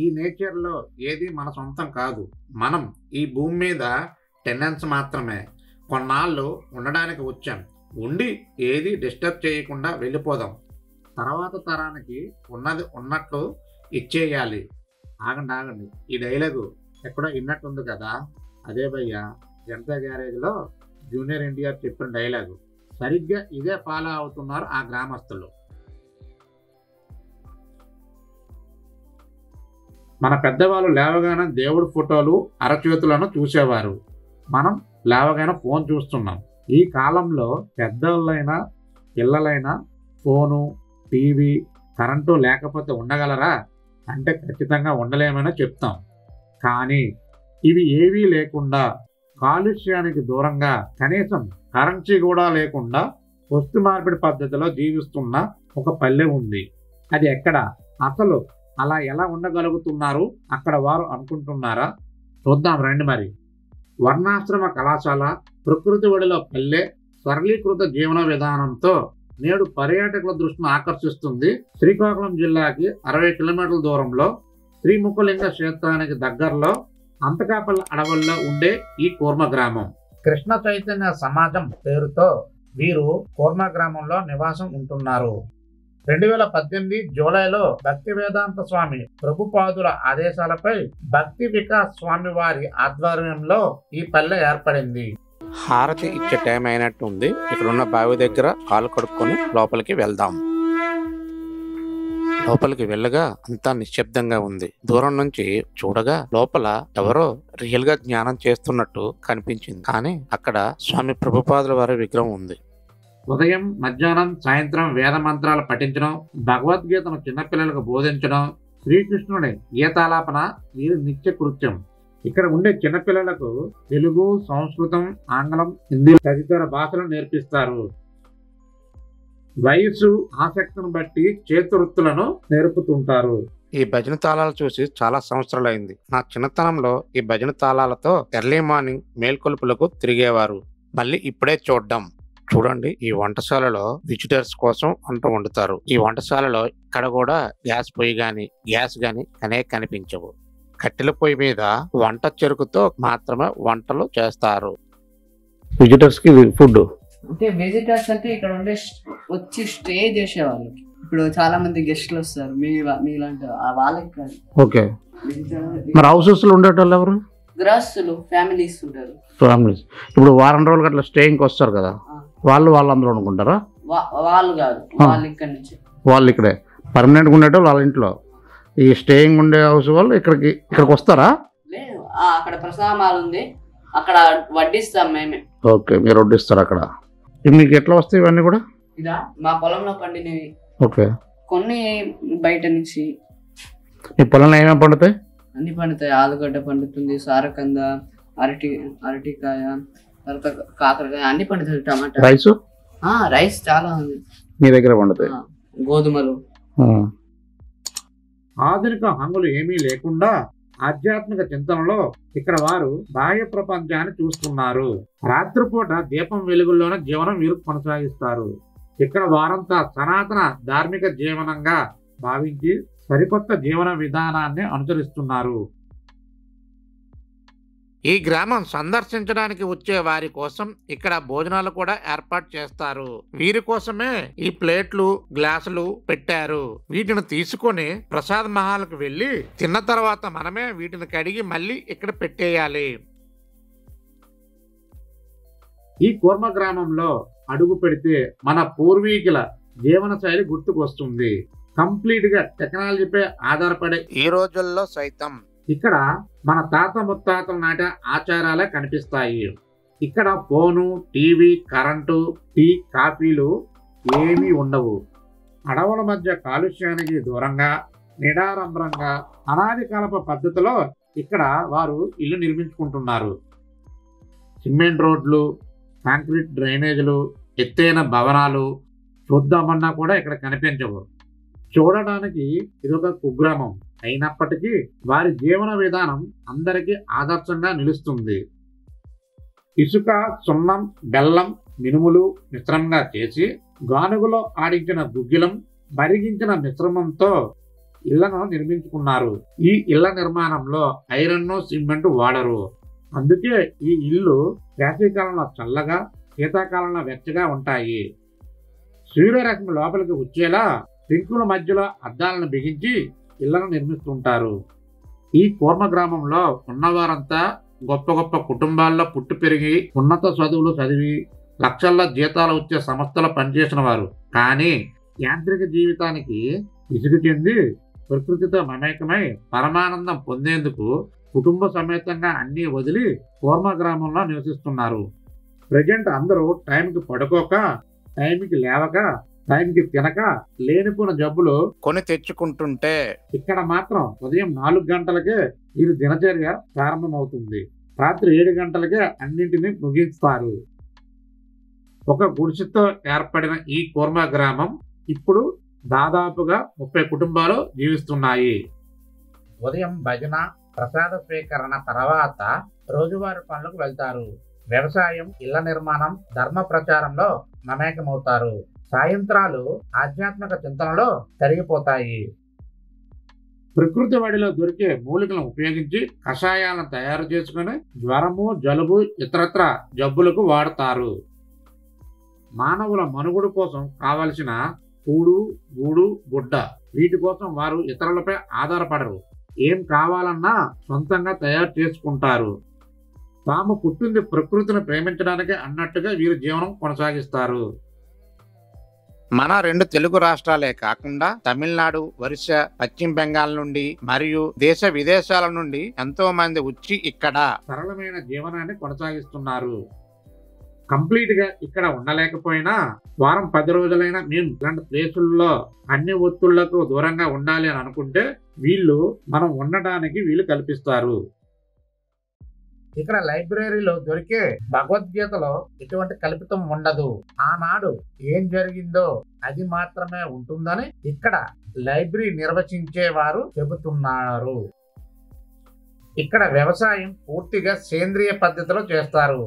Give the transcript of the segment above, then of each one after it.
ఈ నేచర్లో ఏది మన సొంతం కాదు. మనం ఈ భూమి మీద టెనెంట్స్ మాత్రమే. కొన్నాళ్ళు ఉండడానికి వచ్చాం. ఉండి ఏది డిస్టర్బ్ చేయకుండా వెళ్ళిపోదాం. తర్వాత తరానికి ఉన్నది ఉన్నట్లు ఇచ్చేయాలి. ఆగండి, ఈ డైలాగు ఎక్కడో విన్నట్టుంది కదా. అదే భయ్యా, జనతా గ్యారేజ్లో జూనియర్ ఎన్టీఆర్ చెప్పిన డైలాగు. సరిగ్గా ఇదే ఫాలో అవుతున్నారు ఆ గ్రామస్తులు. మన పెద్దవాళ్ళు లేవగానే దేవుడి ఫోటోలు అరచేతులను చూసేవారు. మనం లేవగానే ఫోన్ చూస్తున్నాం. ఈ కాలంలో పెద్దవాళ్ళైనా పిల్లలైనా ఫోను, టీవీ, కరెంటు లేకపోతే ఉండగలరా అంటే ఖచ్చితంగా ఉండలేమని చెప్తాం. కానీ ఇవి ఏవీ లేకుండా, కాలుష్యానికి దూరంగా, కనీసం కరెన్సీ కూడా లేకుండా వస్తు మార్పిడి పద్ధతిలో జీవిస్తున్న ఒక పల్లె ఉంది. అది ఎక్కడ? అసలు అలా ఎలా ఉండగలుగుతున్నారు అక్కడ వారు అనుకుంటున్నారా? చూద్దాం రండి మరి. వర్ణాశ్రమ కళాశాల, ప్రకృతి ఒడిలో పల్లె, సరళీకృత జీవన విధానంతో నేడు పర్యాటకుల దృష్టిని ఆకర్షిస్తుంది. శ్రీకాకుళం జిల్లాకి 60 కిలోమీటర్ల దూరంలో శ్రీముఖలింగ క్షేత్రానికి దగ్గరలో అంతకాపల్లి అడవుల్లో ఉండే ఈ కూర్మ గ్రామం. కృష్ణ చైతన్య సమాజం పేరుతో వీరు కూర్మ గ్రామంలో నివాసం ఉంటున్నారు. 2018 జూలైలో భక్తి వేదాంత స్వామి ప్రభుపాదుల ఆదేశాలపై భక్తి వికాస్ స్వామి వారి ఆధ్వర్యంలో ఈ పల్లె ఏర్పడింది. హారతి ఇచ్చే టైం అయినట్టు ఉంది. ఇక్కడున్న బావి దగ్గర కాలు కడుక్కొని లోపలికి వెళ్దాం. లోపలికి వెళ్ళగా అంతా నిశ్శబ్దంగా ఉంది. దూరం నుంచి చూడగా లోపల ఎవరో రియల్ గా జ్ఞానం చేస్తున్నట్టు కనిపించింది. కానీ అక్కడ స్వామి ప్రభుపాదుల వారి విగ్రహం ఉంది. ఉదయం, మధ్యాహ్నం, సాయంత్రం వేద మంత్రాలు పఠించడం, భగవద్గీతను చిన్నపిల్లలకు బోధించడం, శ్రీకృష్ణుడి గీతాలాపన వీరి నిత్య కృత్యం. ఇక్కడ ఉండే చిన్నపిల్లలకు తెలుగు, సంస్కృతం, ఆంగ్లం, హిందీ తదితర భాషలు నేర్పిస్తారు. వయసు, ఆసక్తిని బట్టి చేతివృత్తులను నేర్పుతుంటారు. ఈ భజన తాళాలు చూసి చాలా సంవత్సరాలైంది. నా చిన్నతనంలో ఈ భజన తాళాలతో ఎర్లీ మార్నింగ్ మేల్కొలుపులకు తిరిగేవారు. మళ్ళీ ఇప్పుడే చూడ్డం. చూడండి, ఈ వంటశాలలో విజిటర్స్ కోసం వంట వండుతారు. ఈ వంటశాలలో ఇక్కడ కూడా గ్యాస్ పొయ్యి గాని గ్యాస్ గాని కనిపించవు. కట్టెల పొయ్యి మీద వంట చెరుకుతో మాత్రమే వంటలు చేస్తారు. విజిటర్స్ కి ఫుడ్ అంటే విజిటర్స్ అంటే ఇక్కడ ఉండే వచ్చి స్టే చేసే వాళ్ళకి. ఇప్పుడు చాలా మంది గెస్ట్లు వస్తారు, మీలాంటి వాళ్ళకి కాదు. ఓకే. మరి హౌసెస్ లో ఉండేటోళ్ళు ఎవరు? గృహస్థులు, ఫ్యామిలీస్ ఉంటారు. ఫ్యామిలీస్. ఇప్పుడు వారం రోజులు అట్లా స్టేయింగ్ వస్తారు కదా, వాళ్ళందరూ అనుకుంటారా? వాళ్ళు కాదు, వాళ్ళు ఇక్కడ నుంచి, వాళ్ళు ఇక్కడే పర్మనెంట్ గా ఉండేటోళ్ళు వాళ్ళ ఇంట్లో. ఈ స్టేయింగ్ ఉండే హౌస్ వాళ్ళు ఇక్కడికి వస్తారా? లేదు, అక్కడ ప్రసామాలు ఉంది, అక్కడ వడ్డిస్తాం మేమే. ఓకే, మీరు వడ్డిస్తారు అక్కడ. మీకు ఎట్లా వస్తాయి ఇవన్నీ కూడా? ఇదా మా పొలంలో పండినవి. ఓకే. కొన్ని బయట నుంచి. మీ పొలంలో ఏమేమి పండుతాయి? అన్ని పండుతాయి. ఆలుగడ్డ పండుతుంది, సారకంద, అరటికాయ, తర్వాత కాకరకాయ, అన్ని పండుతాయి. టమాటా, రైస్ చాలా ఉంది మీ దగ్గర పండుతాయి. గోధుమలు. ఆధునిక హంగులు ఏమీ లేకుండా ఆధ్యాత్మిక చింతనలో ఇక్కడ వారు బాహ్య ప్రపంచాన్ని చూస్తున్నారు. రాత్రిపూట దీపం వెలుగుల్లోనే జీవనం వీరు కొనసాగిస్తారు. ఇక్కడ వారంతా సనాతన ధార్మిక జీవనంగా భావించి సరికొత్త జీవన విధానాన్ని అనుసరిస్తున్నారు. ఈ గ్రామం సందర్శించడానికి వచ్చే వారి కోసం ఇక్కడ భోజనాలు కూడా ఏర్పాటు చేస్తారు. వీరి కోసమే ఈ ప్లేట్లు, గ్లాసులు పెట్టారు. వీటిని తీసుకొని ప్రసాద్ మహాల్కి వెళ్ళి తిన్న తర్వాత మనమే వీటిని కడిగి మళ్ళీ ఇక్కడ పెట్టేయాలి. ఈ కూర్మ గ్రామంలో అడుగు పెడితే మన పూర్వీకుల జీవన శైలి గుర్తుకొస్తుంది. కంప్లీట్ గా టెక్నాలజీపై ఆధారపడే ఈ రోజుల్లో సైతం ఇక్కడ మన తాత ముత్తాతల నాటి ఆచారాలే కనిపిస్తాయి. ఇక్కడ ఫోను, టీవీ, కరెంటు, టీ, కాఫీలు ఏమీ ఉండవు. అడవుల మధ్య కాలుష్యానికి దూరంగా, నిడారంభరంగా, అనాది కాలపు పద్ధతిలో ఇక్కడ వారు ఇల్లు నిర్మించుకుంటున్నారు. సిమెంట్ రోడ్లు, కాంక్రీట్ డ్రైనేజీలు, ఎత్తైన భవనాలు చూద్దామన్నా కూడా ఇక్కడ కనిపించవు. చూడడానికి ఇదొక కుగ్రామం అయినప్పటికీ వారి జీవన విధానం అందరికీ ఆదర్శంగా నిలుస్తుంది. ఇసుక, సున్నం, బెల్లం, మినుములు మిశ్రమంగా చేసి గానుగులో ఆడించిన గుగ్గిలం, మరిగించిన మిశ్రమంతో ఇళ్లను నిర్మించుకున్నారు. ఈ ఇళ్ల నిర్మాణంలో ఐరన్, సిమెంట్ వాడరు. అందుకే ఈ ఇల్లు వేసవికాలంలో చల్లగా, శీతాకాలంలో వెచ్చగా ఉంటాయి. సూర్యరశ్మి లోపలికి వచ్చేలా పెంకుల మధ్యలో అద్దాలను బిగించి ఇళ్లను నిర్మిస్తుంటారు. ఈ కూర్మ గ్రామంలో ఉన్నవారంతా గొప్ప గొప్ప కుటుంబాల్లో పుట్టి పెరిగి ఉన్నత చదువులు చదివి లక్షల్లో జీతాలు వచ్చే సంస్థలో పనిచేసిన వారు. కానీ యాంత్రిక జీవితానికి విసుగు చెంది ప్రకృతితో మమేకమై పరమానందం పొందేందుకు కుటుంబ సమేతంగా అన్నీ వదిలి కూర్మ గ్రామంలో నివసిస్తున్నారు. ప్రజెంట్ అందరూ టైంకి పడుకోక, టైంకి లేవక, టైంకి తినక లేనిపోయిన జబ్బులు కొని తెచ్చుకుంటుంటే ఇక్కడ మాత్రం ఉదయం 4 గంటలకే వీరి దినచర్య ప్రారంభమవుతుంది. రాత్రి 7 గంటలకే అన్నింటినీ ముగిస్తారు. ఒక గుడిసెతో ఏర్పడిన ఈ కూర్మ గ్రామం ఇప్పుడు దాదాపుగా 30 కుటుంబాలు జీవిస్తున్నాయి. ఉదయం భజన, ప్రసాద స్వీకరణ తర్వాత రోజువారీ పనులకు వెళ్తారు. వ్యవసాయం, ఇళ్ల నిర్మాణం, ధర్మ ప్రచారంలో మమేకమవుతారు. సాయంత్రాలు ఆధ్యాత్మిక చింతనలో తరిగిపోతాయి. ప్రకృతి వాడిలో దొరికే మూలికలను ఉపయోగించి కషాయాలను తయారు చేసుకుని జ్వరము, జలుబు, ఇతరత్ర జబ్బులకు వాడతారు. మానవుల మనుగడ కోసం కావలసిన కూడు, గూడు, గుడ్డ వీటి కోసం వారు ఇతరులపై ఆధారపడరు. ఏం కావాలన్నా సొంతంగా తయారు చేసుకుంటారు. తాము పుట్టింది ప్రకృతిని ప్రేమించడానికి అన్నట్టుగా వీరు జీవనం కొనసాగిస్తారు. మన 2 తెలుగు రాష్ట్రాలే కాకుండా తమిళనాడు, ఒరిస్సా, పశ్చిమ బెంగాల్ నుండి మరియు దేశ విదేశాల నుండి ఎంతో మంది వచ్చి ఇక్కడ సరళమైన జీవనాన్ని కొనసాగిస్తున్నారు. కంప్లీట్ గా ఇక్కడ ఉండలేకపోయినా వారం 10 రోజులైనా మేము ఇలాంటి ప్లేసుల్లో అన్ని ఒత్తుళ్లకు దూరంగా ఉండాలి అని అనుకుంటే వీళ్ళు మనం ఉండడానికి వీలు కల్పిస్తారు. ఇక్కడ లైబ్రరీలో దొరికే భగవద్గీతలో ఎటువంటి కల్పితం ఉండదు. ఆనాడు ఏం జరిగిందో అది మాత్రమే ఉంటుందని ఇక్కడ లైబ్రరీ నిర్వచించేవారు చెబుతున్నారు. ఇక్కడ వ్యవసాయం పూర్తిగా సేంద్రియ పద్ధతిలో చేస్తారు.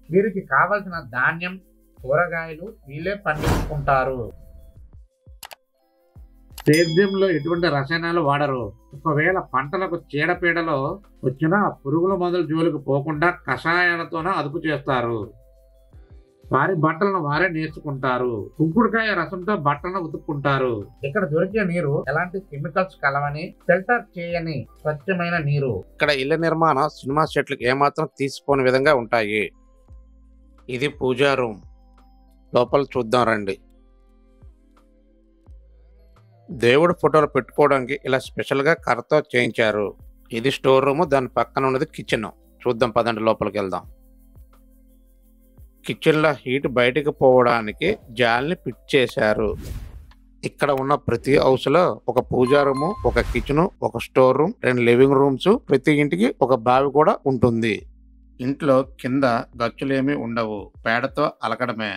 వీరికి కావలసిన ధాన్యం, కూరగాయలు వీళ్ళే పండించుకుంటారు. సేద్యంలో ఎటువంటి రసాయనాలు వాడరు. ఒకవేళ పంటలకు చీడపీడలో వచ్చిన పురుగుల మందుల జోలికి పోకుండా కషాయాలతోనే అదుపు చేస్తారు. వారి బట్టలను వారే నేర్చుకుంటారు. కుంకుడుకాయ రసంతో బట్టలను ఉతుక్కుంటారు. ఇక్కడ దొరికే నీరు ఎలాంటి కెమికల్స్ కలవని, ఫిల్టర్ చేయని స్వచ్ఛమైన నీరు. ఇక్కడ ఇళ్ల నిర్మాణం సినిమా సెట్లకు ఏమాత్రం తీసిపోని విధంగా ఉంటాయి. ఇది పూజా రూమ్. లోపల చూద్దాం రండి. దేవుడి ఫోటోలు పెట్టుకోవడానికి ఇలా స్పెషల్గా కర్రతో చేయించారు. ఇది స్టోర్ రూమ్, దాని పక్కన ఉన్నది కిచెన్. చూద్దాం పదండి, లోపలికి వెళ్దాం. కిచెన్లో హీట్ బయటకు పోవడానికి జాలిని ఫిట్ చేశారు. ఇక్కడ ఉన్న ప్రతి హౌస్లో ఒక పూజా రూము, ఒక కిచెన్, ఒక స్టోర్ రూమ్, 2 లివింగ్ రూమ్స్, ప్రతి ఇంటికి ఒక బావి కూడా ఉంటుంది. ఇంట్లో కింద గచ్చులేమీ ఉండవు, పేడతో అలకడమే.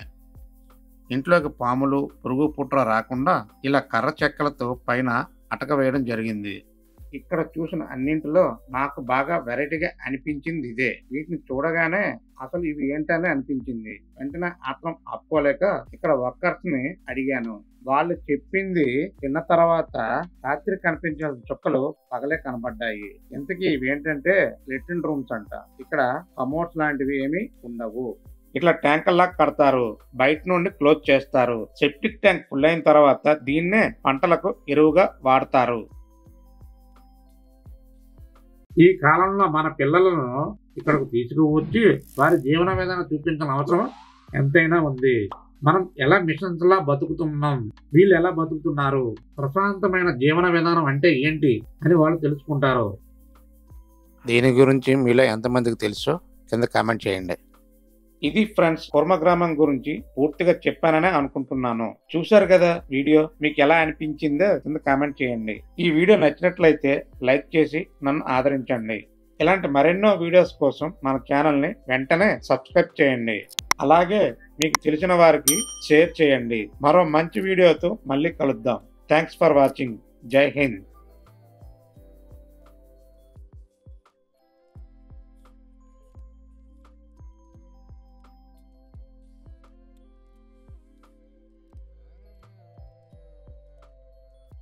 ఇంట్లోకి పాములు, పురుగు పుట్ర రాకుండా ఇలా కర్ర చెక్కలతో పైన అటక వేయడం జరిగింది. ఇక్కడ చూసిన అన్నింటిలో నాకు బాగా వెరైటీగా అనిపించింది ఇదే. వీటిని చూడగానే అసలు ఇవి ఏంటనే అనిపించింది. వెంటనే ఆత్రం ఆపుకోలేక ఇక్కడ వర్కర్స్ ని అడిగాను. వాళ్ళు చెప్పింది తిన్న తర్వాత రాత్రి కనిపించాల్సిన చుక్కలు పగలే కనబడ్డాయి. ఇంతకీ ఇవి ఏంటంటే లెట్రిన్ రూమ్స్ అంట. ఇక్కడ కమోడ్స్ లాంటివి ఏమీ ఉండవు. ఇట్లా ట్యాంకర్లా కడతారు, బయట నుండి క్లోజ్ చేస్తారు. సెప్టిక్ ట్యాంక్ ఫుల్ అయిన తర్వాత దీన్నే పంటలకు ఎరువుగా వాడతారు. ఈ కాలంలో మన పిల్లలను ఇక్కడకు తీసుకువచ్చి వారి జీవన విధానం చూపించిన అవసరం ఎంతైనా ఉంది. మనం ఎలా మిషన్స్ లా బతుకుతున్నాం, వీళ్ళు ఎలా బతుకుతున్నారు, ప్రశాంతమైన జీవన విధానం అంటే ఏంటి అని వాళ్ళు తెలుసుకుంటారు. దీని గురించి మీలో ఎంతమందికి తెలుసో కింద కామెంట్ చేయండి. ఇది ఫ్రెండ్స్, కూర్మ గ్రామం గురించి పూర్తిగా చెప్పాననే అనుకుంటున్నాను. చూశారు కదా వీడియో, మీకు ఎలా అనిపించిందో కింద కామెంట్ చేయండి. ఈ వీడియో నచ్చినట్లయితే లైక్ చేసి నన్ను ఆదరించండి. ఇలాంటి మరెన్నో వీడియోస్ కోసం మన ఛానల్ని వెంటనే సబ్స్క్రైబ్ చేయండి. అలాగే మీకు తెలిసిన వారికి షేర్ చేయండి. మరో మంచి వీడియోతో మళ్ళీ కలుద్దాం. Thanks for watching. జై హింద్.